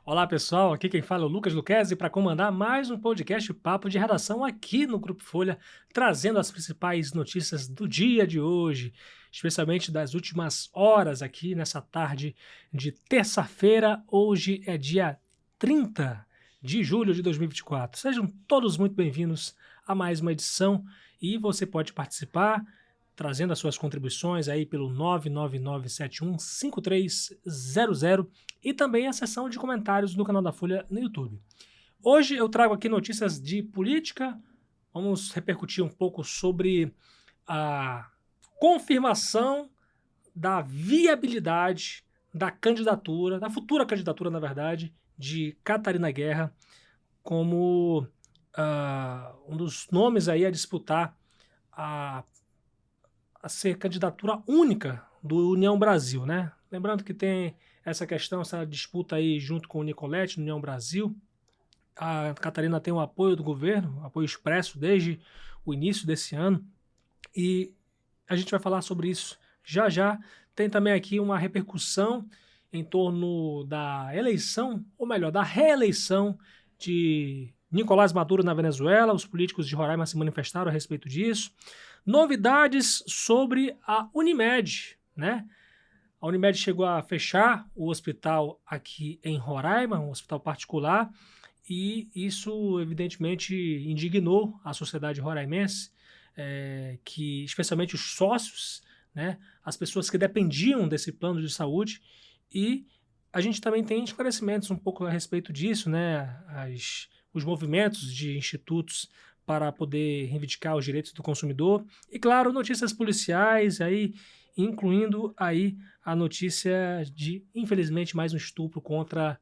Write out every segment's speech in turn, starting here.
Olá pessoal, aqui quem fala é o Lucas Luquezzi para comandar mais um podcast Papo de Redação aqui no Grupo Folha, trazendo as principais notícias do dia de hoje, especialmente das últimas horas aqui nessa tarde de terça-feira. Hoje é dia 30 de julho de 2024. Sejam todos muito bem-vindos a mais uma edição e você pode participar trazendo as suas contribuições aí pelo 999715300 e também a seção de comentários no canal da Folha no YouTube. Hoje eu trago aqui notícias de política, vamos repercutir um pouco sobre a confirmação da viabilidade da candidatura, da futura candidatura, na verdade, de Catarina Guerra como um dos nomes aí a disputar a ser candidatura única do União Brasil, né? Lembrando que tem essa questão, essa disputa aí junto com o Nicolete, no União Brasil. A Catarina tem o apoio do governo, apoio expresso desde o início desse ano, e a gente vai falar sobre isso já já. Tem também aqui uma repercussão em torno da eleição, ou melhor, da reeleição de Nicolás Maduro na Venezuela. Os políticos de Roraima se manifestaram a respeito disso. Novidades sobre a Unimed, né? A Unimed chegou a fechar o hospital aqui em Roraima, um hospital particular, e isso evidentemente indignou a sociedade roraimense, que especialmente os sócios, né, as pessoas que dependiam desse plano de saúde, e a gente também tem esclarecimentos um pouco a respeito disso, né, os movimentos de institutos para poder reivindicar os direitos do consumidor, e claro, notícias policiais, aí, incluindo aí a notícia de, infelizmente, mais um estupro contra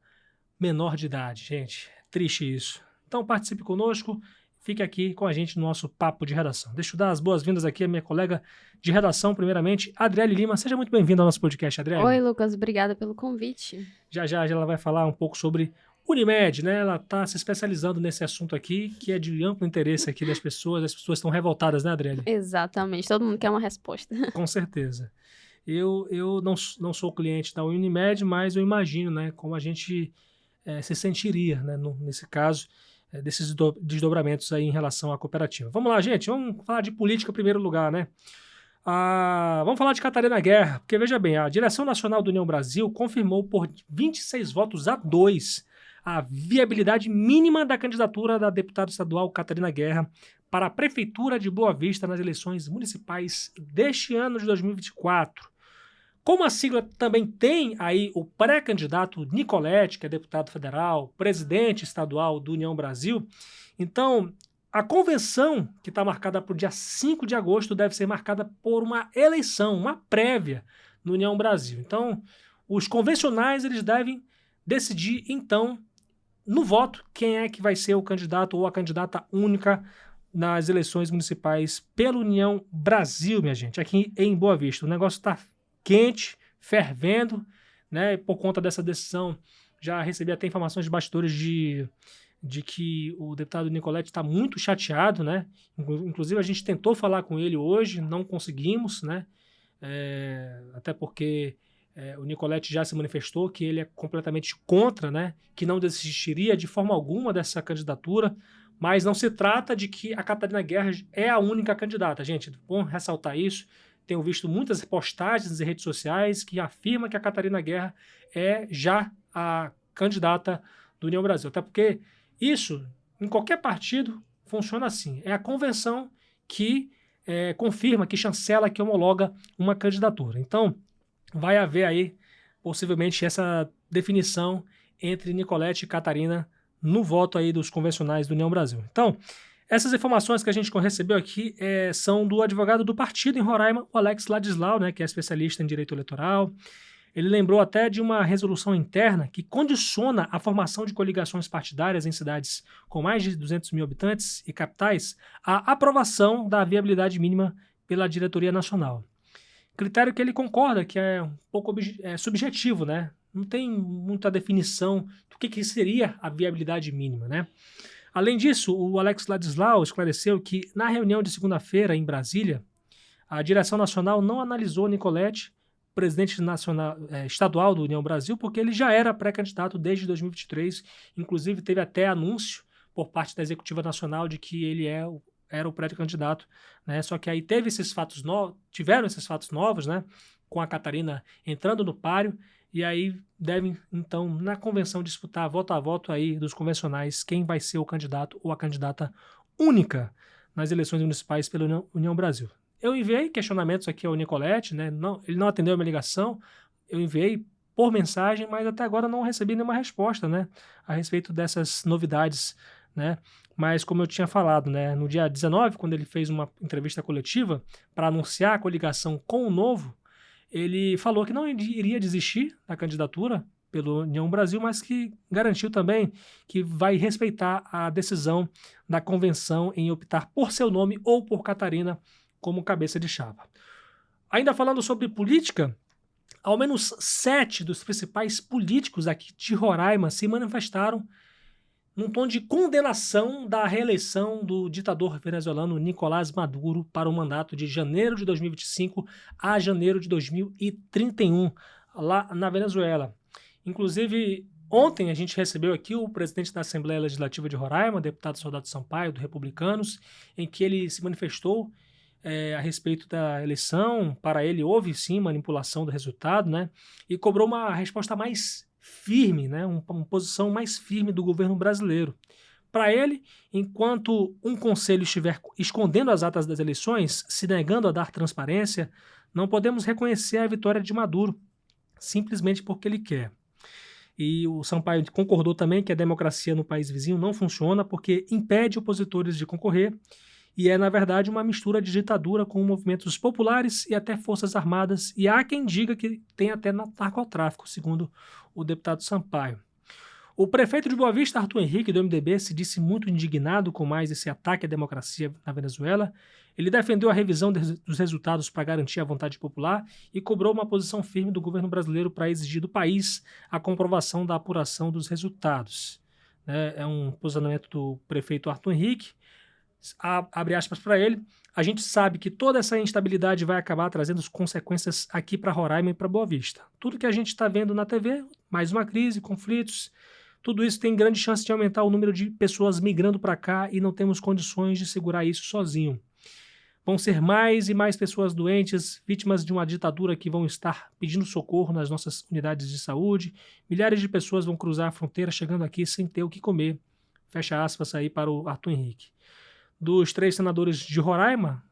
menor de idade. Gente, triste isso. Então participe conosco, fique aqui com a gente no nosso papo de redação. Deixa eu dar as boas-vindas aqui à minha colega de redação, primeiramente, Adriele Lima. Seja muito bem-vinda ao nosso podcast, Adriele. Oi, Lucas, obrigada pelo convite. Já ela vai falar um pouco sobre Unimed, né? Ela está se especializando nesse assunto aqui, que é de amplo interesse aqui das pessoas. As pessoas estão revoltadas, né, Adriele? Exatamente, todo mundo quer uma resposta. Com certeza. Eu não sou cliente da Unimed, mas eu imagino, né, como a gente se sentiria, né, nesse caso, desses desdobramentos aí em relação à cooperativa. Vamos lá, gente, vamos falar de política em primeiro lugar, né? Vamos falar de Catarina Guerra, porque veja bem, a Direção Nacional do União Brasil confirmou por 26 votos a 2 a viabilidade mínima da candidatura da deputada estadual Catarina Guerra para a Prefeitura de Boa Vista nas eleições municipais deste ano de 2024. Como a sigla também tem aí o pré-candidato Nicolete, que é deputado federal, presidente estadual do União Brasil, então a convenção, que está marcada para o dia 5 de agosto, deve ser marcada por uma eleição, uma prévia no União Brasil. Então, os convencionais eles devem decidir, então, no voto, quem é que vai ser o candidato ou a candidata única nas eleições municipais pela União Brasil, minha gente, aqui em Boa Vista. O negócio está quente, fervendo, né? Por conta dessa decisão, já recebi até informações de bastidores de que o deputado Nicolete está muito chateado, né? Inclusive a gente tentou falar com ele hoje, não conseguimos, né? Até porque o Nicolete já se manifestou que ele é completamente contra, né? Que não desistiria de forma alguma dessa candidatura, mas não se trata de que a Catarina Guerra é a única candidata, gente. Bom ressaltar isso. Tenho visto muitas postagens em redes sociais que afirmam que a Catarina Guerra é já a candidata do União Brasil. Até porque isso, em qualquer partido, funciona assim. É a convenção que confirma, que chancela, que homologa uma candidatura. Então, vai haver aí, possivelmente, essa definição entre Nicolete e Catarina no voto aí dos convencionais do União Brasil. Então, essas informações que a gente recebeu aqui são do advogado do partido em Roraima, o Alex Ladislau, né, que é especialista em direito eleitoral. Ele lembrou até de uma resolução interna que condiciona a formação de coligações partidárias em cidades com mais de 200 mil habitantes e capitais à aprovação da viabilidade mínima pela diretoria nacional. Critério que ele concorda que é um pouco subjetivo, né? Não tem muita definição do que seria a viabilidade mínima, né? Além disso, o Alex Ladislau esclareceu que, na reunião de segunda-feira em Brasília, a direção nacional não analisou Nicolete presidente estadual do União Brasil, porque ele já era pré-candidato desde 2023, inclusive teve até anúncio por parte da Executiva Nacional de que ele era o pré-candidato, né? Só que aí tiveram esses fatos novos, né? Com a Catarina entrando no páreo, e aí devem, então, na convenção, disputar voto a voto aí dos convencionais quem vai ser o candidato ou a candidata única nas eleições municipais pela União Brasil. Eu enviei questionamentos aqui ao Nicolete, né? Ele não atendeu a minha ligação, eu enviei por mensagem, mas até agora não recebi nenhuma resposta, né? A respeito dessas novidades, né? Mas como eu tinha falado, né? No dia 19, quando ele fez uma entrevista coletiva para anunciar a coligação com o Novo, ele falou que não iria desistir da candidatura pelo União Brasil, mas que garantiu também que vai respeitar a decisão da convenção em optar por seu nome ou por Catarina como cabeça de chapa. Ainda falando sobre política, ao menos 7 dos principais políticos aqui de Roraima se manifestaram num tom de condenação da reeleição do ditador venezuelano Nicolás Maduro para o mandato de janeiro de 2025 a janeiro de 2031, lá na Venezuela. Inclusive, ontem a gente recebeu aqui o presidente da Assembleia Legislativa de Roraima, deputado Soldado Sampaio, do Republicanos, em que ele se manifestou a respeito da eleição. Para ele, houve sim manipulação do resultado, né? E cobrou uma resposta mais firme, né? Uma posição mais firme do governo brasileiro. Para ele, enquanto um conselho estiver escondendo as atas das eleições, se negando a dar transparência, não podemos reconhecer a vitória de Maduro, simplesmente porque ele quer. E o Sampaio concordou também que a democracia no país vizinho não funciona porque impede opositores de concorrer e é, na verdade, uma mistura de ditadura com movimentos populares e até forças armadas, e há quem diga que tem até narcotráfico, segundo o deputado Sampaio. O prefeito de Boa Vista, Arthur Henrique, do MDB, se disse muito indignado com mais esse ataque à democracia na Venezuela. Ele defendeu a revisão dos resultados para garantir a vontade popular e cobrou uma posição firme do governo brasileiro para exigir do país a comprovação da apuração dos resultados. É um posicionamento do prefeito Arthur Henrique. Abre aspas para ele: a gente sabe que toda essa instabilidade vai acabar trazendo consequências aqui para Roraima e para Boa Vista. Tudo que a gente está vendo na TV, mais uma crise, conflitos, tudo isso tem grande chance de aumentar o número de pessoas migrando para cá e não temos condições de segurar isso sozinho. Vão ser mais e mais pessoas doentes, vítimas de uma ditadura que vão estar pedindo socorro nas nossas unidades de saúde. Milhares de pessoas vão cruzar a fronteira chegando aqui sem ter o que comer. Fecha aspas aí para o Arthur Henrique. Dos 3 senadores de Roraima,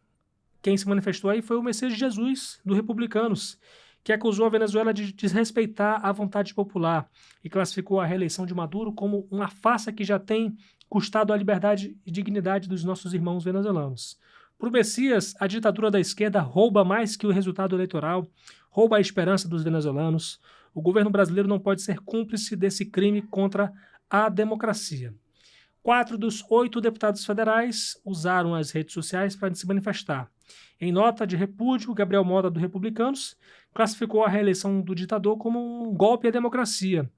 quem se manifestou aí foi o Mercedes Jesus, do Republicanos, que acusou a Venezuela de desrespeitar a vontade popular e classificou a reeleição de Maduro como uma farsa que já tem custado a liberdade e dignidade dos nossos irmãos venezuelanos. Para o Messias, a ditadura da esquerda rouba mais que o resultado eleitoral, rouba a esperança dos venezuelanos. O governo brasileiro não pode ser cúmplice desse crime contra a democracia. 4 dos 8 deputados federais usaram as redes sociais para se manifestar. Em nota de repúdio, Gabriel Mota, do Republicanos, classificou a reeleição do ditador como um golpe à democracia.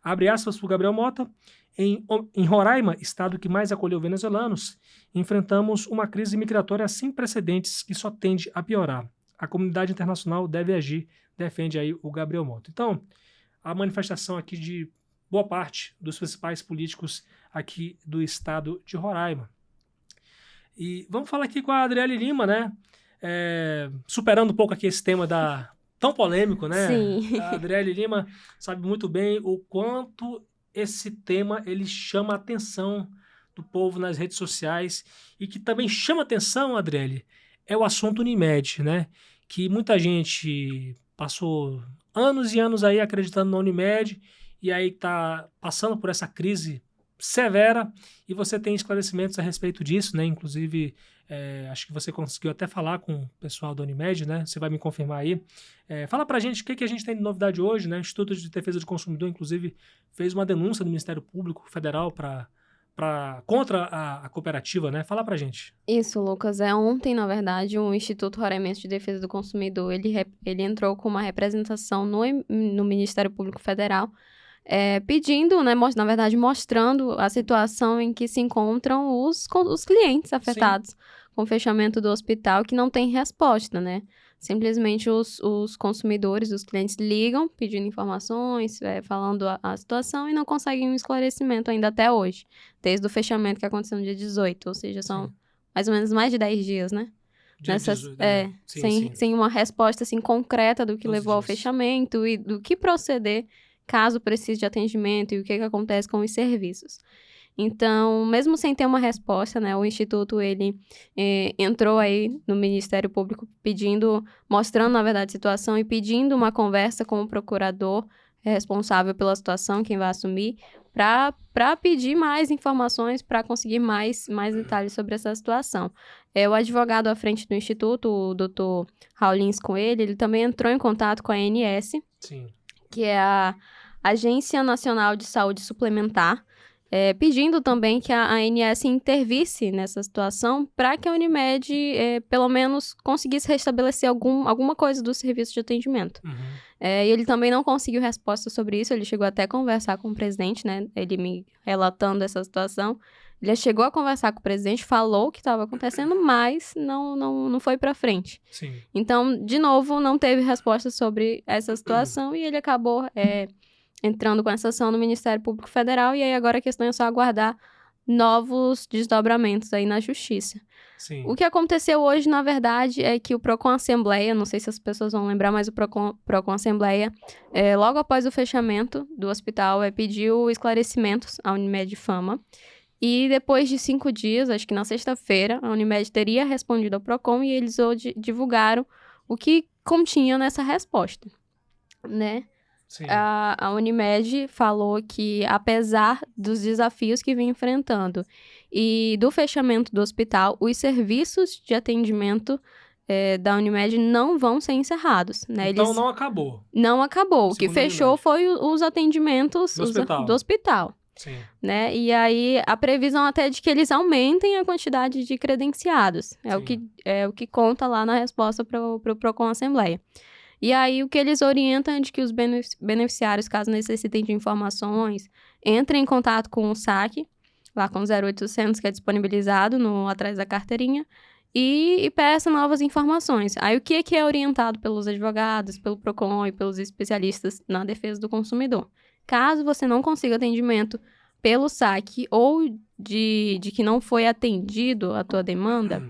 Abre aspas para o Gabriel Mota: em Roraima, estado que mais acolheu venezuelanos, enfrentamos uma crise migratória sem precedentes que só tende a piorar. A comunidade internacional deve agir, defende aí o Gabriel Mota. Então, a manifestação aqui de boa parte dos principais políticos aqui do estado de Roraima. E vamos falar aqui com a Adriele Lima, né? Superando um pouco aqui esse tema tão polêmico, né? Sim. A Adriele Lima sabe muito bem o quanto esse tema ele chama a atenção do povo nas redes sociais e que também chama a atenção, Adriele, é o assunto Unimed, né? Que muita gente passou anos e anos aí acreditando na Unimed e aí está passando por essa crise severa, e você tem esclarecimentos a respeito disso, né? Inclusive, acho que você conseguiu até falar com o pessoal da Unimed, né? Você vai me confirmar aí. Fala pra gente o que a gente tem de novidade hoje, né? O Instituto de Defesa do Consumidor, inclusive, fez uma denúncia do Ministério Público Federal contra a cooperativa, né? Fala pra gente. Isso, Lucas. Ontem, na verdade, o Instituto Roraimense de Defesa do Consumidor, ele entrou com uma representação no Ministério Público Federal, pedindo, né, na verdade, mostrando a situação em que se encontram os clientes afetados. Sim. Com o fechamento do hospital, que não tem resposta, né? Simplesmente os consumidores, os clientes ligam pedindo informações, falando a situação e não conseguem um esclarecimento ainda até hoje, desde o fechamento que aconteceu no dia 18, ou seja, são mais ou menos mais de 10 dias, né? Dia 18, sim. Sem uma resposta assim, concreta do que levou ao fechamento e do que proceder caso precise de atendimento e o que acontece com os serviços. Então, mesmo sem ter uma resposta, né, o Instituto, ele entrou aí no Ministério Público mostrando, na verdade, a situação e pedindo uma conversa com o procurador responsável pela situação, quem vai assumir, para pedir mais informações, para conseguir mais detalhes sobre essa situação. O advogado à frente do Instituto, o doutor Raulins Coelho, ele também entrou em contato com a ANS, que é a Agência Nacional de Saúde Suplementar, pedindo também que a ANS intervisse nessa situação para que a Unimed, pelo menos, conseguisse restabelecer alguma coisa do serviço de atendimento. E ele também não conseguiu resposta sobre isso, ele chegou até a conversar com o presidente, né? Ele me relatando essa situação. Ele chegou a conversar com o presidente, falou o que estava acontecendo, mas não foi para frente. Sim. Então, de novo, não teve resposta sobre essa situação e ele acabou entrando com essa ação no Ministério Público Federal, e aí agora a questão é só aguardar novos desdobramentos aí na Justiça. Sim. O que aconteceu hoje, na verdade, é que o Procon Assembleia, não sei se as pessoas vão lembrar, mas o Procon Assembleia, logo após o fechamento do hospital, pediu esclarecimentos à Unimed Fama, e depois de 5 dias, acho que na sexta-feira, a Unimed teria respondido ao Procon, e eles hoje divulgaram o que continha nessa resposta, né? A Unimed falou que, apesar dos desafios que vem enfrentando e do fechamento do hospital, os serviços de atendimento da Unimed não vão ser encerrados, né? Então não acabou. Não acabou. O que fechou foi os atendimentos do hospital. Sim. Né? E aí, a previsão até de que eles aumentem a quantidade de credenciados. É o que conta lá na resposta para o Procon Assembleia. E aí, o que eles orientam é de que os beneficiários, caso necessitem de informações, entrem em contato com o SAC, lá com o 0800, que é disponibilizado atrás da carteirinha, e peçam novas informações. Aí, o que é orientado pelos advogados, pelo PROCON e pelos especialistas na defesa do consumidor? Caso você não consiga atendimento pelo SAC ou de que não foi atendido a tua demanda,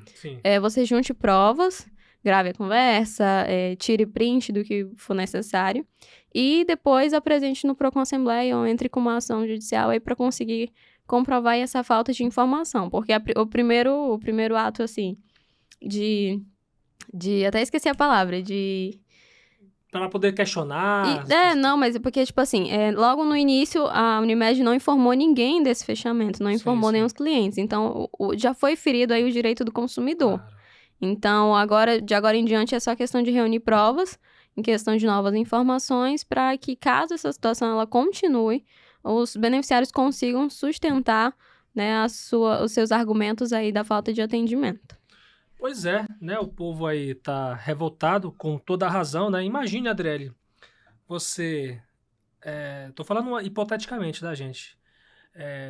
você junte provas, grave a conversa, tire print do que for necessário e depois apresente no Procon Assembleia ou entre com uma ação judicial aí para conseguir comprovar essa falta de informação. Porque o primeiro ato, assim, de até esqueci a palavra, para poder questionar. Não, mas é porque, tipo assim, logo no início, a Unimed não informou ninguém desse fechamento, não informou nem os clientes. Então, já foi ferido aí o direito do consumidor. Claro. Então, de agora em diante, é só questão de reunir provas, em questão de novas informações, para que, caso essa situação ela continue, os beneficiários consigam sustentar, né, os seus argumentos aí da falta de atendimento. Pois é, né? O povo aí tá revoltado com toda a razão, né? Imagine, Adriele, você... tô falando hipoteticamente, tá, gente?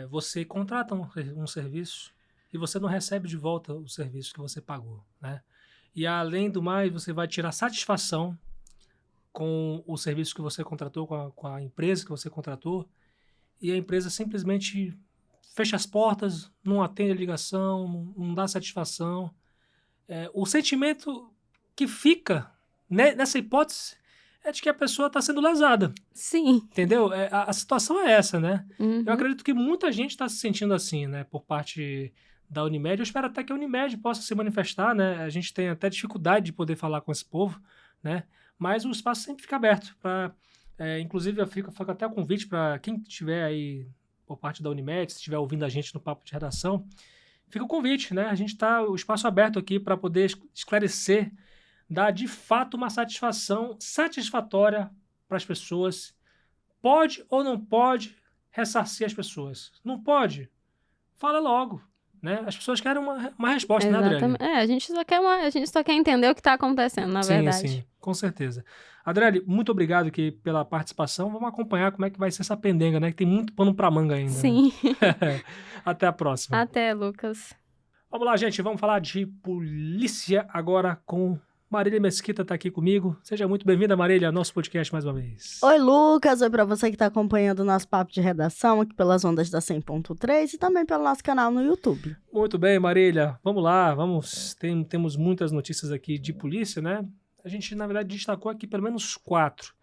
Você contrata um serviço e você não recebe de volta o serviço que você pagou, né? E além do mais, você vai tirar satisfação com o serviço que você contratou, com a empresa que você contratou, e a empresa simplesmente fecha as portas, não atende a ligação, não dá satisfação. O sentimento que fica nessa hipótese é de que a pessoa está sendo lesada. Sim. Entendeu? A situação é essa, né? Uhum. Eu acredito que muita gente está se sentindo assim, né? Por parte da Unimed. Eu espero até que a Unimed possa se manifestar, né? A gente tem até dificuldade de poder falar com esse povo, né? Mas o espaço sempre fica aberto. Inclusive, eu fico até o convite para quem estiver aí por parte da Unimed, se estiver ouvindo a gente no Papo de Redação, fica o convite, né? A gente está o espaço aberto aqui para poder esclarecer, dar de fato uma satisfação satisfatória para as pessoas. Pode ou não pode ressarcir as pessoas? Não pode? Fala logo, né? As pessoas querem uma resposta, exatamente, né, Adriele? A gente só quer entender o que está acontecendo, na verdade. Sim, com certeza. Adriele, muito obrigado aqui pela participação. Vamos acompanhar como é que vai ser essa pendenga, né? Que tem muito pano pra manga ainda. Sim. Né? Até a próxima. Até, Lucas. Vamos lá, gente. Vamos falar de polícia agora com Marília Mesquita está aqui comigo. Seja muito bem-vinda, Marília, ao nosso podcast mais uma vez. Oi, Lucas. Oi para você que está acompanhando o nosso papo de redação aqui pelas ondas da 100.3 e também pelo nosso canal no YouTube. Muito bem, Marília. Vamos lá, temos muitas notícias aqui de polícia, né? A gente, na verdade, destacou aqui pelo menos 4.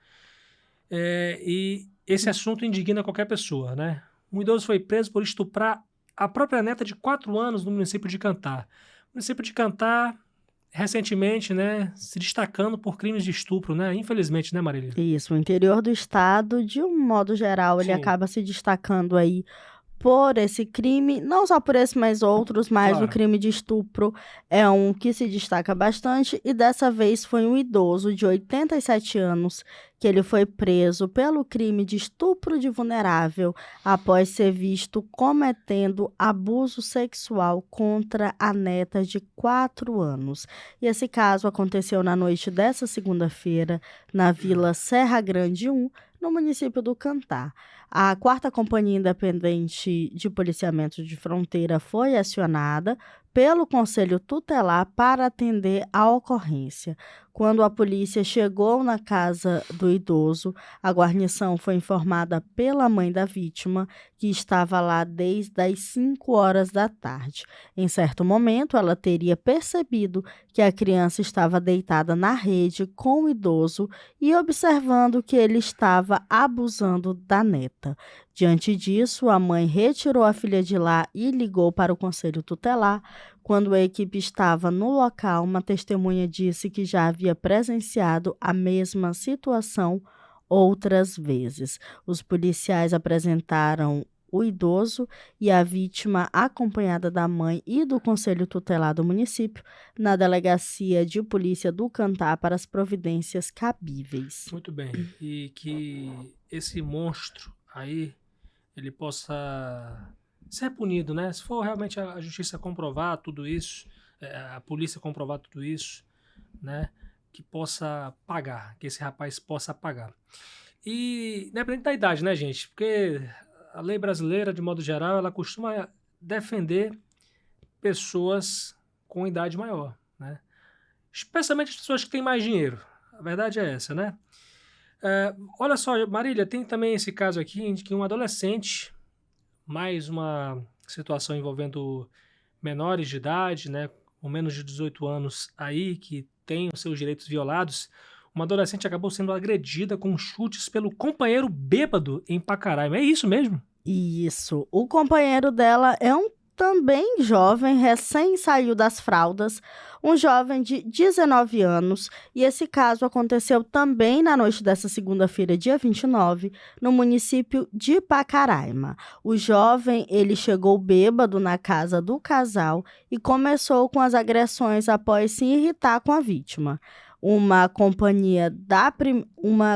E esse assunto indigna qualquer pessoa, né? Um idoso foi preso por estuprar a própria neta de 4 anos no município de Cantá. O município de Cantá, recentemente, né, se destacando por crimes de estupro, né? Infelizmente, né, Marília? Isso, o interior do estado, de um modo geral, ele Sim. acaba se destacando aí por esse crime, não só por esse, mas outros, mas Claro. o crime de estupro é um que se destaca bastante e dessa vez foi um idoso de 87 anos que ele foi preso pelo crime de estupro de vulnerável após ser visto cometendo abuso sexual contra a neta de 4 anos. E esse caso aconteceu na noite dessa segunda-feira na Vila Serra Grande 1, no município do Cantá. A 4ª Companhia Independente de Policiamento de Fronteira foi acionada pelo Conselho Tutelar para atender a ocorrência. Quando a polícia chegou na casa do idoso, a guarnição foi informada pela mãe da vítima, que estava lá desde as 5 horas da tarde. Em certo momento, ela teria percebido que a criança estava deitada na rede com o idoso e observando que ele estava abusando da neta. Diante disso, a mãe retirou a filha de lá e ligou para o Conselho Tutelar. Quando a equipe estava no local, uma testemunha disse que já havia presenciado a mesma situação outras vezes. Os policiais apresentaram o idoso e a vítima, acompanhada da mãe e do Conselho Tutelar do município, na Delegacia de Polícia do Cantá para as providências cabíveis. Muito bem. E que esse monstro aí, ele possa ser punido, né? Se for realmente a justiça comprovar tudo isso, a polícia comprovar tudo isso, né? Que possa pagar, que esse rapaz possa pagar. E independente da idade, né, gente? Porque a lei brasileira, de modo geral, ela costuma defender pessoas com idade maior, né? Especialmente as pessoas que têm mais dinheiro. A verdade é essa, né? Olha só, Marília, tem também esse caso aqui em que um adolescente, mais uma situação envolvendo menores de idade, né, com menos de 18 anos aí, que tem os seus direitos violados, uma adolescente acabou sendo agredida com chutes pelo companheiro bêbado em Pacaraima. É isso mesmo? Isso. O companheiro dela é um também jovem, recém saiu das fraldas, um jovem de 19 anos, e esse caso aconteceu também na noite dessa segunda-feira, dia 29, no município de Pacaraima. O jovem, ele chegou bêbado na casa do casal e começou com as agressões após se irritar com a vítima. Uma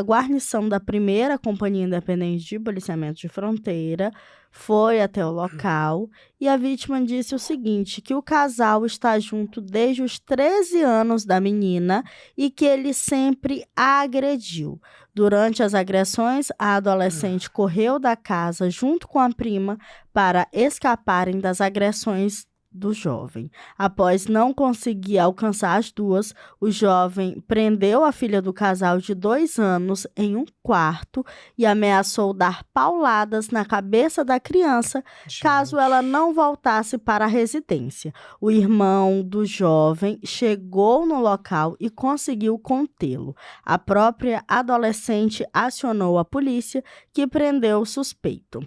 guarnição da 1ª Companhia Independente de Policiamento de Fronteira foi até o local e a vítima disse o seguinte, que o casal está junto desde os 13 anos da menina e que ele sempre a agrediu. Durante as agressões, a adolescente correu da casa junto com a prima para escaparem das agressões do jovem. Após não conseguir alcançar as duas, o jovem prendeu a filha do casal de 2 anos em um quarto e ameaçou dar pauladas na cabeça da criança caso ela não voltasse para a residência. O irmão do jovem chegou no local e conseguiu contê-lo. A própria adolescente acionou a polícia, que prendeu o suspeito.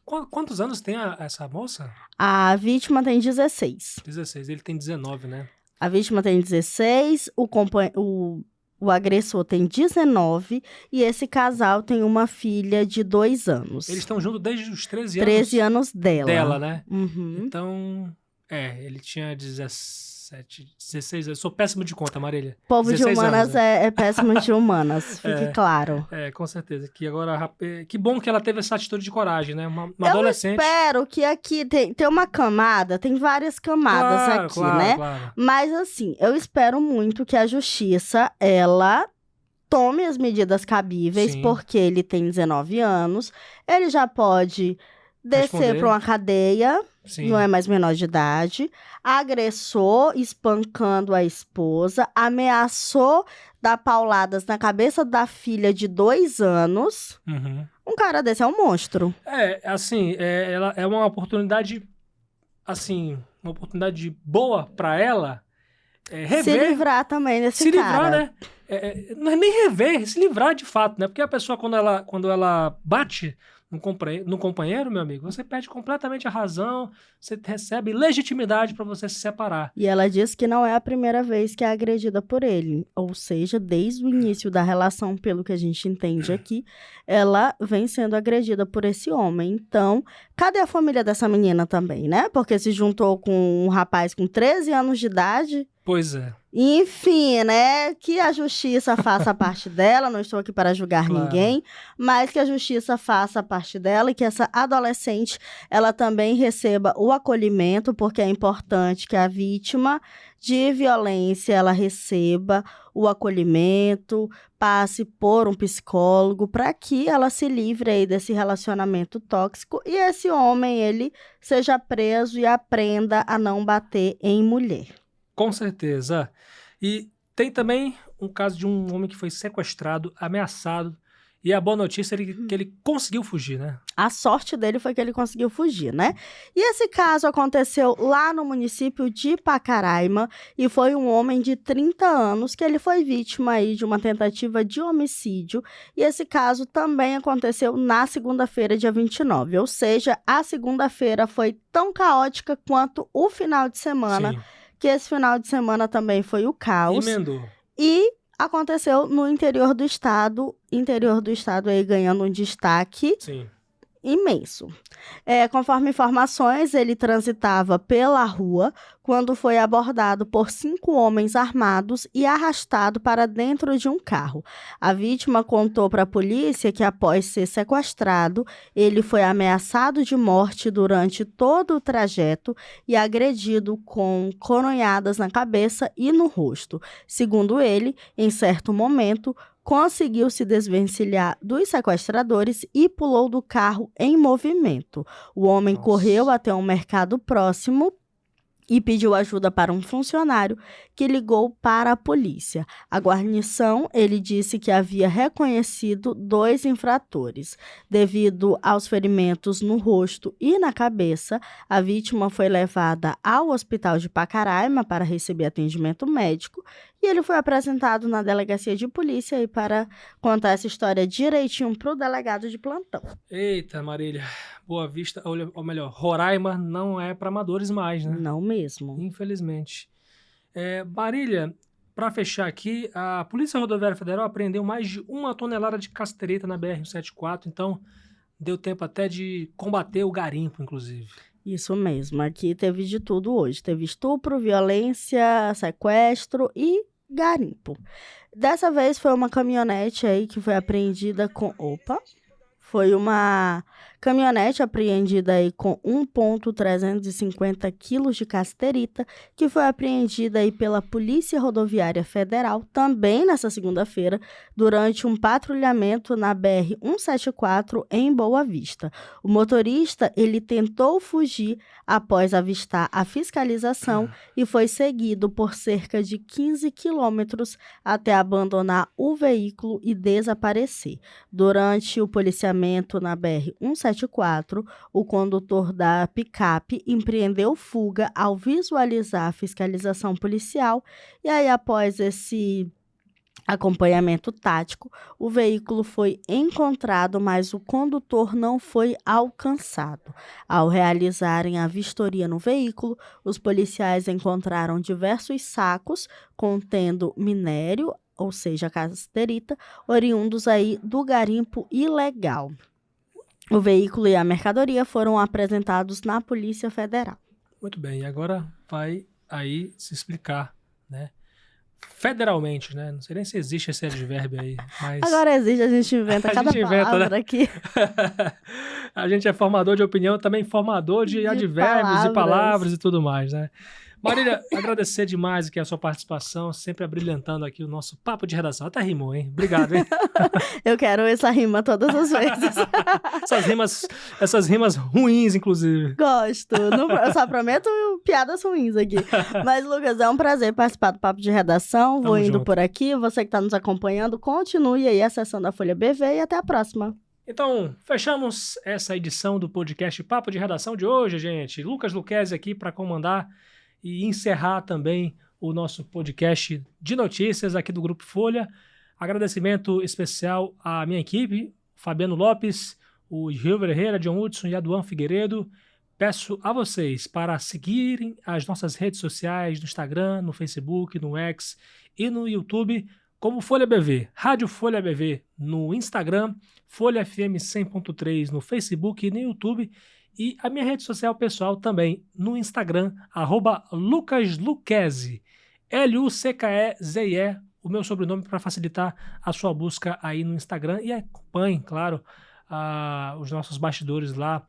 Quantos anos tem essa moça? A vítima tem 16. 16, ele tem 19, né? A vítima tem 16, o agressor tem 19 e esse casal tem uma filha de 2 anos. Eles estão juntos desde os 13 anos? 13 anos dela. Dela, né? Uhum. Então, ele tinha 17, 16 anos. Eu sou péssimo de conta, Marília. Povo de 16 humanas anos, né? é péssimo de humanas, fique claro. Com certeza. Que agora, que bom que ela teve essa atitude de coragem, né? Uma Eu adolescente. espero que aqui tem uma camada, tem várias camadas aqui, né? Claro. Mas assim, eu espero muito que a justiça, ela tome as medidas cabíveis, Sim. porque ele tem 19 anos, ele já pode descer Responder. para uma cadeia, Sim. não é mais menor de idade, agressor espancando a esposa, ameaçou dar pauladas na cabeça da filha de 2 anos. Uhum. Um cara desse é um monstro. Assim, ela é uma oportunidade, assim, uma oportunidade boa pra ela rever. Se livrar também desse Se cara. livrar, né? Não é nem rever, se livrar de fato, né? Porque a pessoa, quando ela bate no companheiro, meu amigo, você perde completamente a razão, você recebe legitimidade pra você se separar. E ela diz que não é a primeira vez que é agredida por ele. Ou seja, desde o início da relação, pelo que a gente entende aqui, ela vem sendo agredida por esse homem. Então, cadê a família dessa menina também, né? Porque se juntou com um rapaz com 13 anos de idade. Pois é. Enfim, né? Que a justiça faça a parte dela. Não estou aqui para julgar Claro. ninguém, mas que a justiça faça a parte dela e que essa adolescente ela também receba o acolhimento, porque é importante que a vítima de violência ela receba o acolhimento, passe por um psicólogo para que ela se livre aí desse relacionamento tóxico e esse homem ele seja preso e aprenda a não bater em mulher. Com certeza. E tem também um caso de um homem que foi sequestrado, ameaçado, e a boa notícia é que ele conseguiu fugir, né? A sorte dele foi que ele conseguiu fugir, né? E esse caso aconteceu lá no município de Pacaraima e foi um homem de 30 anos que ele foi vítima aí de uma tentativa de homicídio. E esse caso também aconteceu na segunda-feira, dia 29. Ou seja, a segunda-feira foi tão caótica quanto o final de semana, Sim. que esse final de semana também foi o caos. Emendou. E aconteceu no interior do estado aí ganhando um destaque Sim. imenso. Conforme informações, ele transitava pela rua quando foi abordado por 5 homens armados e arrastado para dentro de um carro. A vítima contou para a polícia que após ser sequestrado, ele foi ameaçado de morte durante todo o trajeto e agredido com coronhadas na cabeça e no rosto. Segundo ele, em certo momento, conseguiu se desvencilhar dos sequestradores e pulou do carro em movimento. O homem Nossa. correu até um mercado próximo e pediu ajuda para um funcionário que ligou para a polícia. A guarnição, ele disse que havia reconhecido 2 infratores. Devido aos ferimentos no rosto e na cabeça, a vítima foi levada ao hospital de Pacaraima para receber atendimento médico e ele foi apresentado na delegacia de polícia aí para contar essa história direitinho para o delegado de plantão. Eita, Marília. Boa Vista, ou melhor, Roraima não é para amadores mais, né? Não mesmo. Infelizmente. Marília, para fechar aqui, a Polícia Rodoviária Federal apreendeu mais de 1 tonelada de casterita na BR-174, então deu tempo até de combater o garimpo, inclusive. Isso mesmo, aqui teve de tudo hoje. Teve estupro, violência, sequestro e garimpo. Dessa vez foi uma caminhonete aí que foi apreendida com... Foi uma caminhonete apreendida aí com 1,350 quilos de casterita, que foi apreendida aí pela Polícia Rodoviária Federal, também nessa segunda-feira, durante um patrulhamento na BR-174 em Boa Vista. O motorista, ele tentou fugir após avistar a fiscalização e foi seguido por cerca de 15 quilômetros até abandonar o veículo e desaparecer. Durante o policiamento na BR-174, o condutor da picape empreendeu fuga ao visualizar a fiscalização policial e aí, após esse acompanhamento tático, o veículo foi encontrado, mas o condutor não foi alcançado. Ao realizarem a vistoria no veículo, os policiais encontraram diversos sacos contendo minério, ou seja, casterita, oriundos aí do garimpo ilegal. O veículo e a mercadoria foram apresentados na Polícia Federal. Muito bem, e agora vai aí se explicar, né? Federalmente, né? Não sei nem se existe esse advérbio aí, mas... Agora existe, a gente inventa cada palavra, né? Aqui. A gente é formador de opinião, também formador de advérbios e palavras e tudo mais, né? Marília, agradecer demais aqui a sua participação, sempre abrilhantando aqui o nosso papo de redação. Até rimou, hein? Obrigado, hein? Eu quero essa rima todas as vezes. essas rimas ruins, inclusive. Gosto. Eu só prometo piadas ruins aqui. Mas, Lucas, é um prazer participar do Papo de Redação. Vou indo junto. por aqui. Você que está nos acompanhando, continue aí acessando a Folha BV e até a próxima. Então, fechamos essa edição do podcast Papo de Redação de hoje, gente. Lucas Lucchesi aqui para comandar e encerrar também o nosso podcast de notícias aqui do Grupo Folha. Agradecimento especial à minha equipe, Fabiano Lopes, o Gilver Herrera, John Hudson e Aduan Figueiredo. Peço a vocês para seguirem as nossas redes sociais no Instagram, no Facebook, no X e no YouTube, como Folha BV, Rádio Folha BV no Instagram, Folha FM 100.3 no Facebook e no YouTube, e a minha rede social pessoal também no Instagram, @LucasLuchesi, LuCKEZE, o meu sobrenome para facilitar a sua busca aí no Instagram, e acompanhe, claro, os nossos bastidores lá,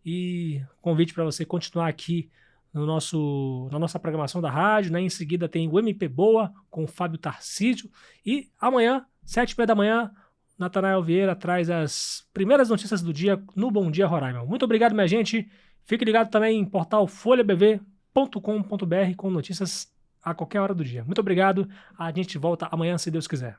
e convite para você continuar aqui na nossa programação da rádio, né? Em seguida tem o MP Boa com o Fábio Tarcísio, e amanhã, 7h30 da manhã, Natanael Vieira traz as primeiras notícias do dia no Bom Dia Roraima. Muito obrigado, minha gente. Fique ligado também em portal folhabv.com.br com notícias a qualquer hora do dia. Muito obrigado. A gente volta amanhã, se Deus quiser.